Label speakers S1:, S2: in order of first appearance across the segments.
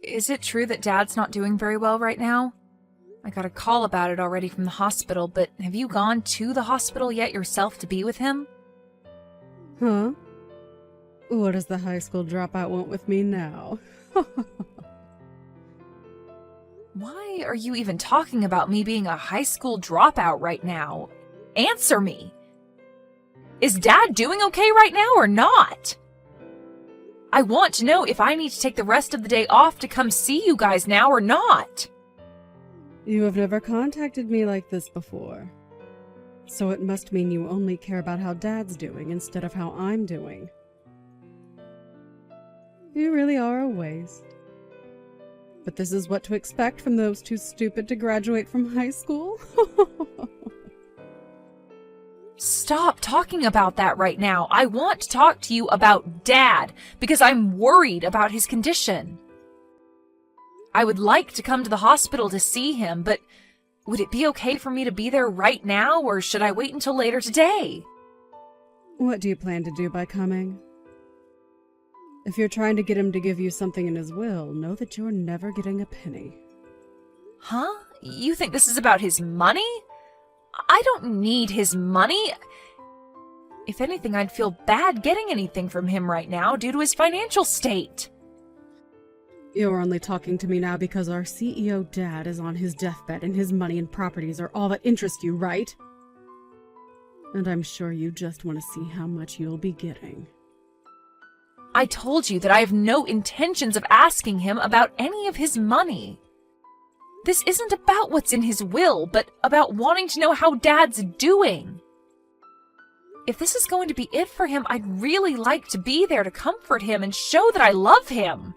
S1: Is it true that Dad's not doing very well right now? I got a call about it already from the hospital, but have you gone to the hospital yet yourself to be with him?
S2: Huh? What does the high school dropout want with me now?
S1: Why are you even talking about me being a high school dropout right now? Answer me! Is Dad doing okay right now or not? I want to know if I need to take the rest of the day off to come see you guys now or not.
S2: You have never contacted me like this before. So it must mean you only care about how Dad's doing instead of how I'm doing. You really are a waste. But this is what to expect from those too stupid to graduate from high school?
S1: Stop talking about that right now. I want to talk to you about Dad, because I'm worried about his condition. I would like to come to the hospital to see him, but would it be okay for me to be there right now, or should I wait until later today?
S2: What do you plan to do by coming? If you're trying to get him to give you something in his will, know that you're never getting a penny.
S1: Huh? You think this is about his money? I don't need his money. If anything, I'd feel bad getting anything from him right now due to his financial state.
S2: You're only talking to me now because our CEO Dad is on his deathbed and his money and properties are all that interest you, right? And I'm sure you just want to see how much you'll be getting.
S1: I told you that I have no intentions of asking him about any of his money. This isn't about what's in his will, but about wanting to know how Dad's doing. If this is going to be it for him, I'd really like to be there to comfort him and show that I love him.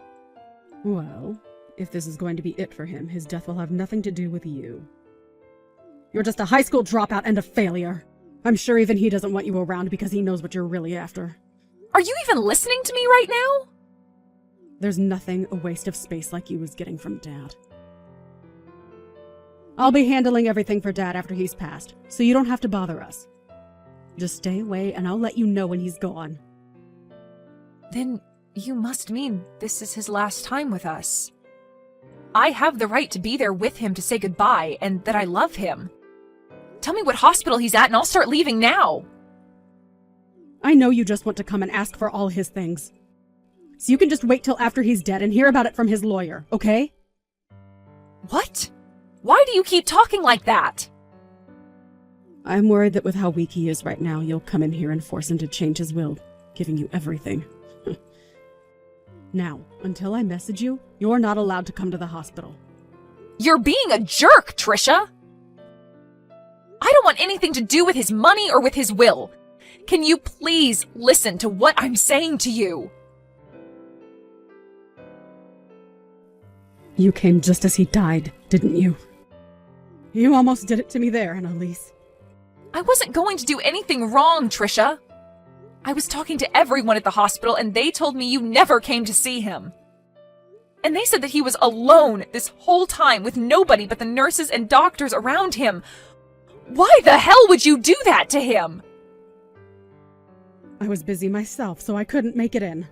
S2: Well, if this is going to be it for him, his death will have nothing to do with you. You're just a high school dropout and a failure. I'm sure even he doesn't want you around because he knows what you're really after.
S1: Are you even listening to me right now?
S2: There's nothing a waste of space like you is getting from Dad. I'll be handling everything for Dad after he's passed, so you don't have to bother us. Just stay away and I'll let you know when he's gone.
S1: Then you must mean this is his last time with us. I have the right to be there with him to say goodbye and that I love him. Tell me what hospital he's at and I'll start leaving now.
S2: I know you just want to come and ask for all his things. So you can just wait till after he's dead and hear about it from his lawyer, okay?
S1: What? Why do you keep talking like that?
S2: I'm worried that with how weak he is right now, you'll come in here and force him to change his will, giving you everything. Now, until I message you, you're not allowed to come to the hospital.
S1: You're being a jerk, Trisha! I don't want anything to do with his money or with his will. Can you please listen to what I'm saying to you?
S2: You came just as he died, didn't you? You almost did it to me there, Annalise.
S1: I wasn't going to do anything wrong, Trisha. I was talking to everyone at the hospital and they told me you never came to see him. And they said that he was alone this whole time with nobody but the nurses and doctors around him. Why the hell would you do that to him?
S2: I was busy myself, so I couldn't make it in.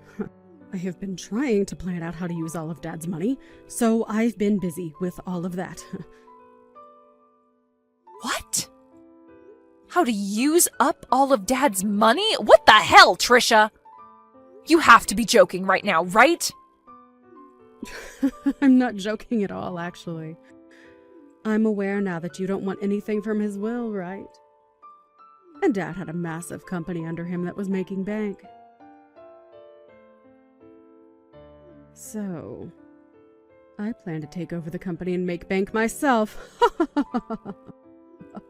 S2: I have been trying to plan out how to use all of Dad's money, so I've been busy with all of that.
S1: What? How to use up all of Dad's money? What the hell, Trisha? You have to be joking right now, right?
S2: I'm not joking at all, actually. I'm aware now that you don't want anything from his will, right? And Dad had a massive company under him that was making bank. So, I plan to take over the company and make bank myself.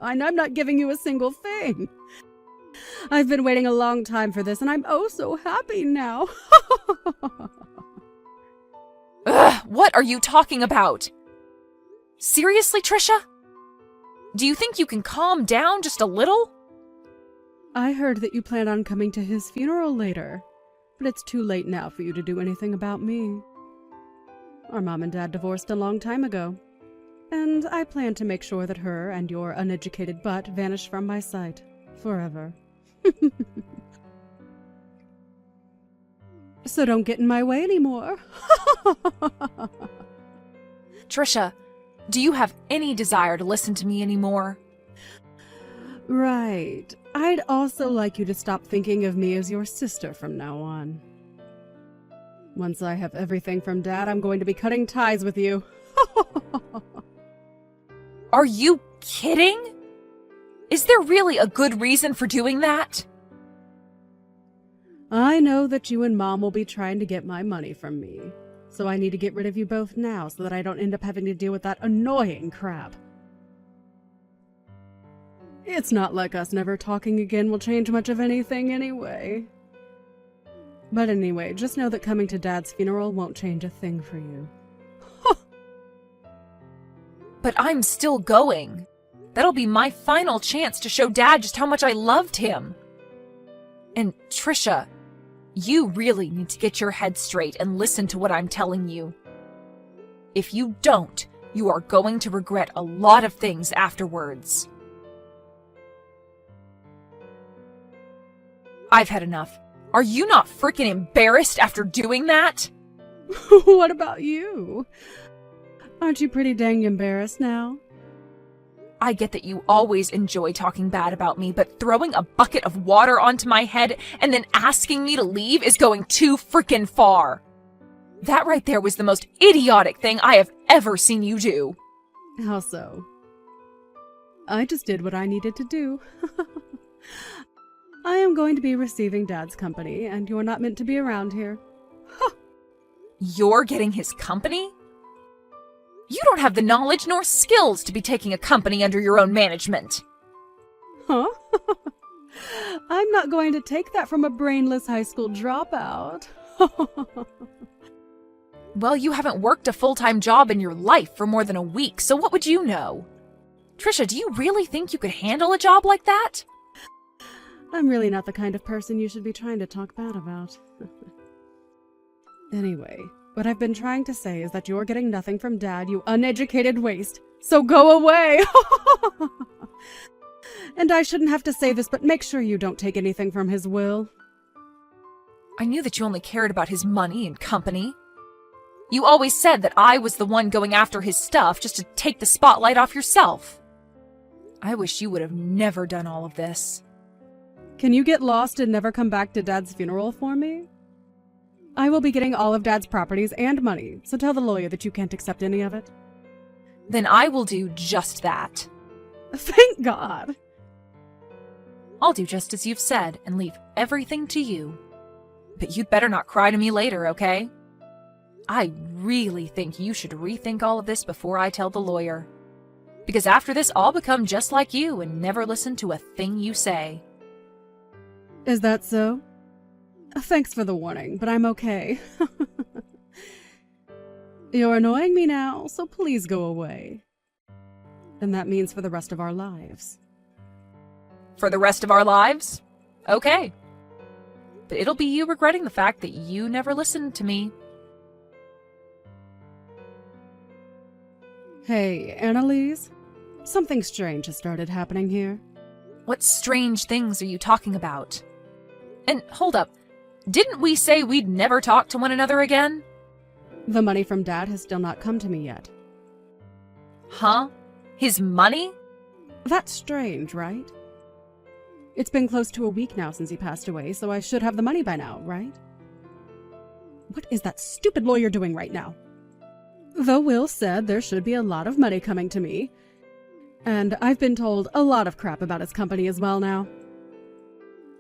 S2: And I'm not giving you a single thing. I've been waiting a long time for this, and I'm oh so happy now.
S1: Ugh, what are you talking about? Seriously, Trisha? Do you think you can calm down just a little?
S2: I heard that you plan on coming to his funeral later, but it's too late now for you to do anything about me. Our mom and dad divorced a long time ago, and I plan to make sure that her and your uneducated butt vanish from my sight forever. So don't get in my way anymore.
S1: Trisha, do you have any desire to listen to me anymore?
S2: Right. I'd also like you to stop thinking of me as your sister from now on. Once I have everything from Dad, I'm going to be cutting ties with you.
S1: Are you kidding? Is there really a good reason for doing that?
S2: I know that you and Mom will be trying to get my money from me, so I need to get rid of you both now so that I don't end up having to deal with that annoying crap. It's not like us never talking again will change much of anything anyway. But anyway, just know that coming to Dad's funeral won't change a thing for you.
S1: But I'm still going. That'll be my final chance to show Dad just how much I loved him. And Trisha, you really need to get your head straight and listen to what I'm telling you. If you don't, you are going to regret a lot of things afterwards. I've had enough. Are you not freaking embarrassed after doing that?
S2: What about you? Aren't you pretty dang embarrassed now?
S1: I get that you always enjoy talking bad about me, but throwing a bucket of water onto my head and then asking me to leave is going too freaking far. That right there was the most idiotic thing I have ever seen you do.
S2: How so? I just did what I needed to do. I am going to be receiving Dad's company, and you're not meant to be around here.
S1: You're getting his company? You don't have the knowledge nor skills to be taking a company under your own management.
S2: Huh? I'm not going to take that from a brainless high school dropout.
S1: Well, you haven't worked a full-time job in your life for more than a week, so what would you know? Trisha, do you really think you could handle a job like that?
S2: I'm really not the kind of person you should be trying to talk bad about. Anyway, what I've been trying to say is that you're getting nothing from Dad, you uneducated waste. So go away! And I shouldn't have to say this, but make sure you don't take anything from his will.
S1: I knew that you only cared about his money and company. You always said that I was the one going after his stuff just to take the spotlight off yourself. I wish you would have never done all of this.
S2: Can you get lost and never come back to Dad's funeral for me? I will be getting all of Dad's properties and money, so tell the lawyer that you can't accept any of it.
S1: Then I will do just that.
S2: Thank God!
S1: I'll do just as you've said and leave everything to you. But you'd better not cry to me later, okay? I really think you should rethink all of this before I tell the lawyer. Because after this, I'll become just like you and never listen to a thing you say.
S2: Is that so? Thanks for the warning, but I'm okay. You're annoying me now, so please go away. And that means for the rest of our lives.
S1: For the rest of our lives? Okay. But it'll be you regretting the fact that you never listened to me.
S2: Hey, Annalise? Something strange has started happening here.
S1: What strange things are you talking about? And hold up, didn't we say we'd never talk to one another again?
S2: The money from Dad has still not come to me yet.
S1: Huh? His money?
S2: That's strange, right? It's been close to a week now since he passed away, so I should have the money by now, right? What is that stupid lawyer doing right now? The will said there should be a lot of money coming to me, and I've been told a lot of crap about his company as well now.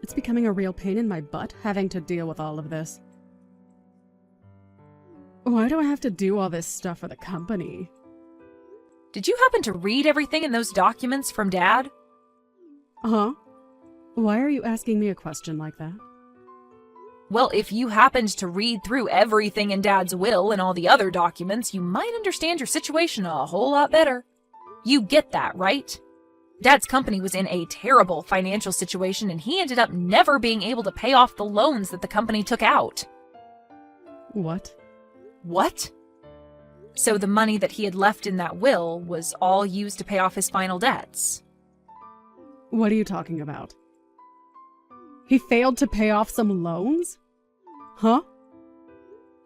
S2: It's becoming a real pain in my butt having to deal with all of this. Why do I have to do all this stuff for the company?
S1: Did you happen to read everything in those documents from Dad?
S2: Huh? Why are you asking me a question like that?
S1: Well, if you happened to read through everything in Dad's will and all the other documents, you might understand your situation a whole lot better. You get that, right? Dad's company was in a terrible financial situation, and he ended up never being able to pay off the loans that the company took out.
S2: What?
S1: What? So the money that he had left in that will was all used to pay off his final debts.
S2: What are you talking about? He failed to pay off some loans? Huh?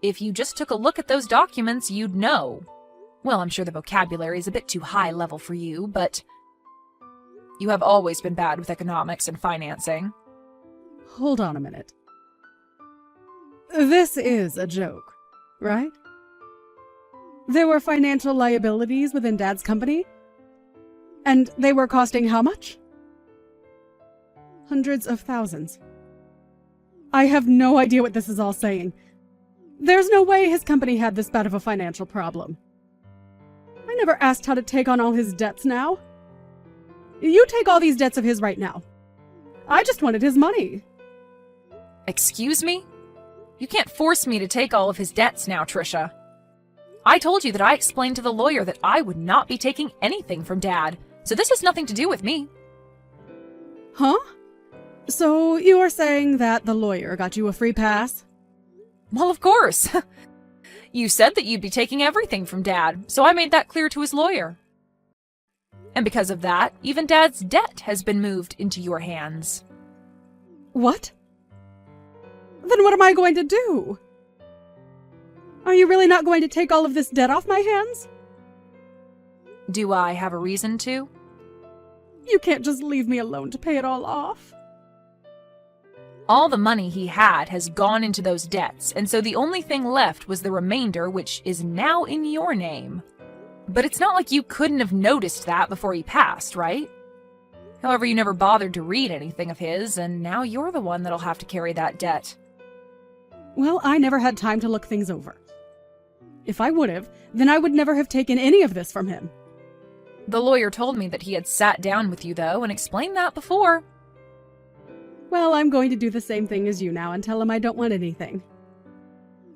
S1: If you just took a look at those documents, you'd know. Well, I'm sure the vocabulary is a bit too high level for you, but you have always been bad with economics and financing.
S2: Hold on a minute. This is a joke, right? There were financial liabilities within Dad's company? And they were costing how much? Hundreds of thousands. I have no idea what this is all saying. There's no way his company had this bad of a financial problem. I never asked how to take on all his debts now. You take all these debts of his right now. I just wanted his money.
S1: Excuse me? You can't force me to take all of his debts now, Trisha. I told you that I explained to the lawyer that I would not be taking anything from Dad, so this has nothing to do with me.
S2: Huh? So you are saying that the lawyer got you a free pass?
S1: Well, of course. You said that you'd be taking everything from Dad, so I made that clear to his lawyer. And because of that, even Dad's debt has been moved into your hands.
S2: What? Then what am I going to do? Are you really not going to take all of this debt off my hands?
S1: Do I have a reason to?
S2: You can't just leave me alone to pay it all off.
S1: All the money he had has gone into those debts, and so the only thing left was the remainder, which is now in your name. But it's not like you couldn't have noticed that before he passed, right? However, you never bothered to read anything of his, and now you're the one that'll have to carry that debt.
S2: Well, I never had time to look things over. If I would have, then I would never have taken any of this from him.
S1: The lawyer told me that he had sat down with you, though, and explained that before.
S2: Well, I'm going to do the same thing as you now and tell him I don't want anything.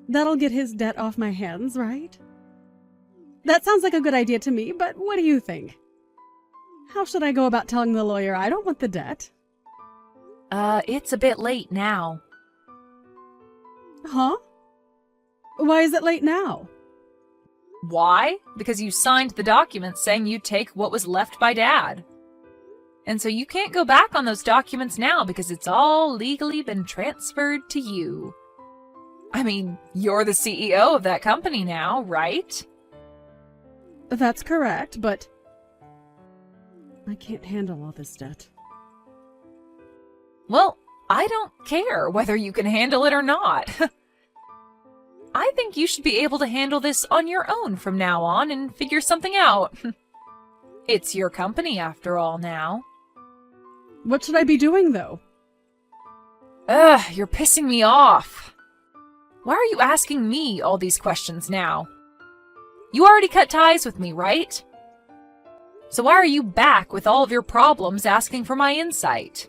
S2: That'll get his debt off my hands, right? That sounds like a good idea to me, but what do you think? How should I go about telling the lawyer I don't want the debt?
S1: It's a bit late now.
S2: Huh? Why is it late now?
S1: Why? Because you signed the document saying you'd take what was left by Dad. And so you can't go back on those documents now because it's all legally been transferred to you. I mean, you're the CEO of that company now, right?
S2: That's correct, but I can't handle all this debt.
S1: Well, I don't care whether you can handle it or not. I think you should be able to handle this on your own from now on and figure something out. It's your company after all now.
S2: What should I be doing, though?
S1: Ugh, you're pissing me off. Why are you asking me all these questions now? You already cut ties with me, right? So why are you back with all of your problems asking for my insight?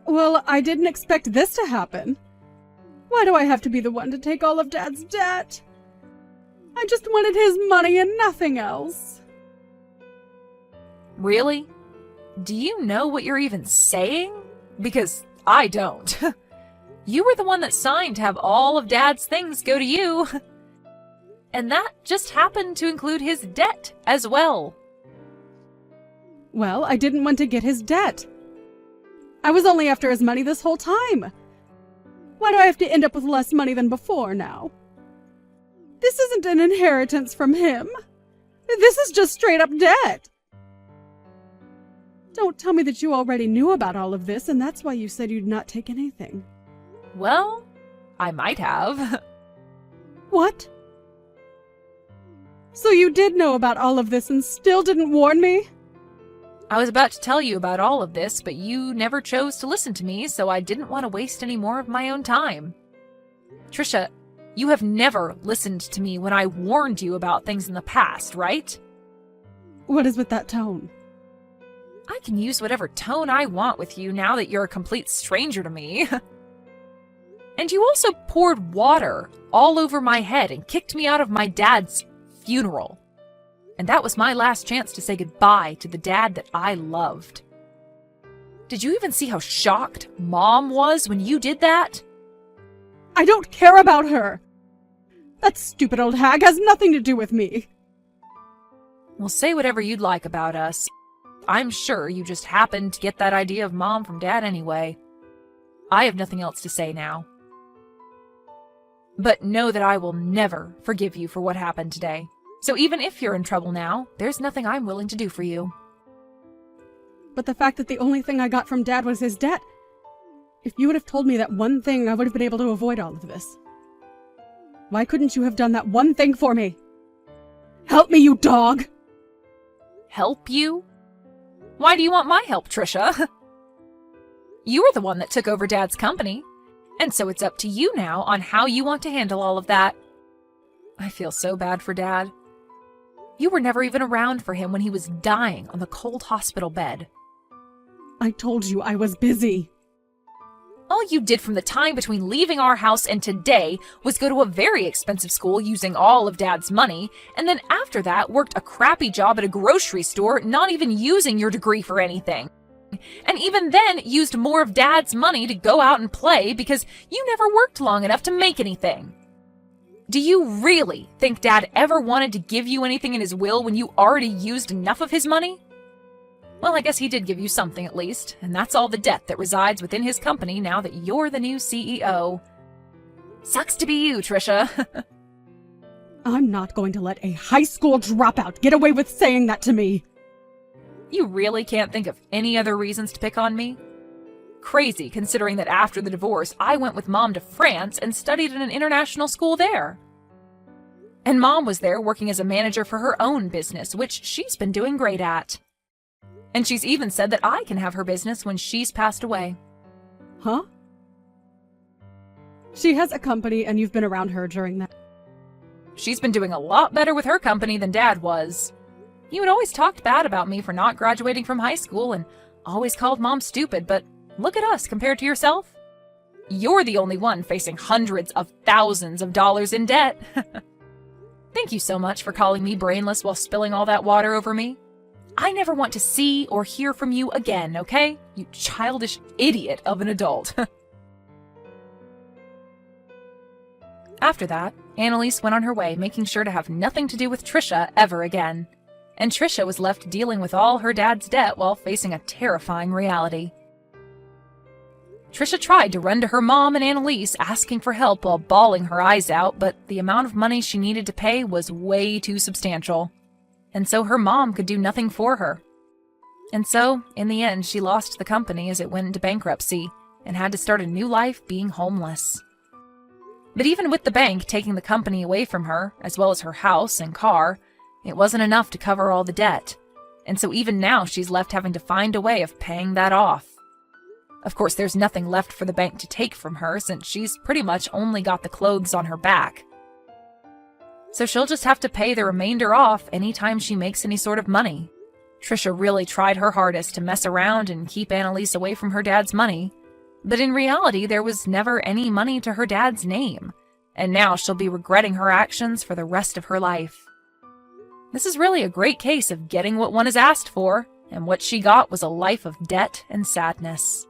S2: Well, I didn't expect this to happen. Why do I have to be the one to take all of Dad's debt? I just wanted his money and nothing else.
S1: Really? Do you know what you're even saying? Because I don't. You were the one that signed to have all of Dad's things go to you. And that just happened to include his debt as well.
S2: Well, I didn't want to get his debt. I was only after his money this whole time. Why do I have to end up with less money than before now? This isn't an inheritance from him. This is just straight up debt. Don't tell me that you already knew about all of this and that's why you said you'd not take anything.
S1: Well, I might have.
S2: What? So you did know about all of this and still didn't warn me?
S1: I was about to tell you about all of this, but you never chose to listen to me, so I didn't want to waste any more of my own time. Trisha, you have never listened to me when I warned you about things in the past, right?
S2: What is with that tone?
S1: I can use whatever tone I want with you now that you're a complete stranger to me. And you also poured water all over my head and kicked me out of my dad's funeral. And that was my last chance to say goodbye to the dad that I loved. Did you even see how shocked Mom was when you did that?
S2: I don't care about her. That stupid old hag has nothing to do with me.
S1: Well, say whatever you'd like about us. I'm sure you just happened to get that idea of Mom from Dad anyway. I have nothing else to say now. But know that I will never forgive you for what happened today. So even if you're in trouble now, there's nothing I'm willing to do for you.
S2: But the fact that the only thing I got from Dad was his debt. If you would have told me that one thing, I would have been able to avoid all of this. Why couldn't you have done that one thing for me? Help me, you dog!
S1: Help you? Why do you want my help, Trisha? You were the one that took over Dad's company, and so it's up to you now on how you want to handle all of that. I feel so bad for Dad. You were never even around for him when he was dying on the cold hospital bed.
S2: I told you I was busy.
S1: All you did from the time between leaving our house and today was go to a very expensive school using all of Dad's money, and then after that worked a crappy job at a grocery store, not even using your degree for anything. And even then used more of Dad's money to go out and play because you never worked long enough to make anything. Do you really think Dad ever wanted to give you anything in his will when you already used enough of his money? Well, I guess he did give you something at least, and that's all the debt that resides within his company now that you're the new CEO. Sucks to be you, Trisha.
S2: I'm not going to let a high school dropout get away with saying that to me.
S1: You really can't think of any other reasons to pick on me? Crazy, considering that after the divorce, I went with Mom to France and studied in an international school there. And Mom was there working as a manager for her own business, which she's been doing great at. And she's even said that I can have her business when she's passed away.
S2: Huh? She has a company and you've been around her during that.
S1: She's been doing a lot better with her company than Dad was. You had always talked bad about me for not graduating from high school and always called Mom stupid, but look at us compared to yourself. You're the only one facing hundreds of thousands of dollars in debt. Thank you so much for calling me brainless while spilling all that water over me. I never want to see or hear from you again, okay? You childish idiot of an adult. After that, Annalise went on her way, making sure to have nothing to do with Trisha ever again. And Trisha was left dealing with all her dad's debt while facing a terrifying reality. Trisha tried to run to her mom and Annalise asking for help while bawling her eyes out, but the amount of money she needed to pay was way too substantial. And so her mom could do nothing for her. And so, in the end, she lost the company as it went into bankruptcy and had to start a new life being homeless. But even with the bank taking the company away from her, as well as her house and car, it wasn't enough to cover all the debt. And so even now she's left having to find a way of paying that off. Of course, there's nothing left for the bank to take from her since she's pretty much only got the clothes on her back. So she'll just have to pay the remainder off anytime she makes any sort of money. Trisha really tried her hardest to mess around and keep Annalise away from her dad's money. But in reality, there was never any money to her dad's name. And now she'll be regretting her actions for the rest of her life. This is really a great case of getting what one is asked for, and what she got was a life of debt and sadness.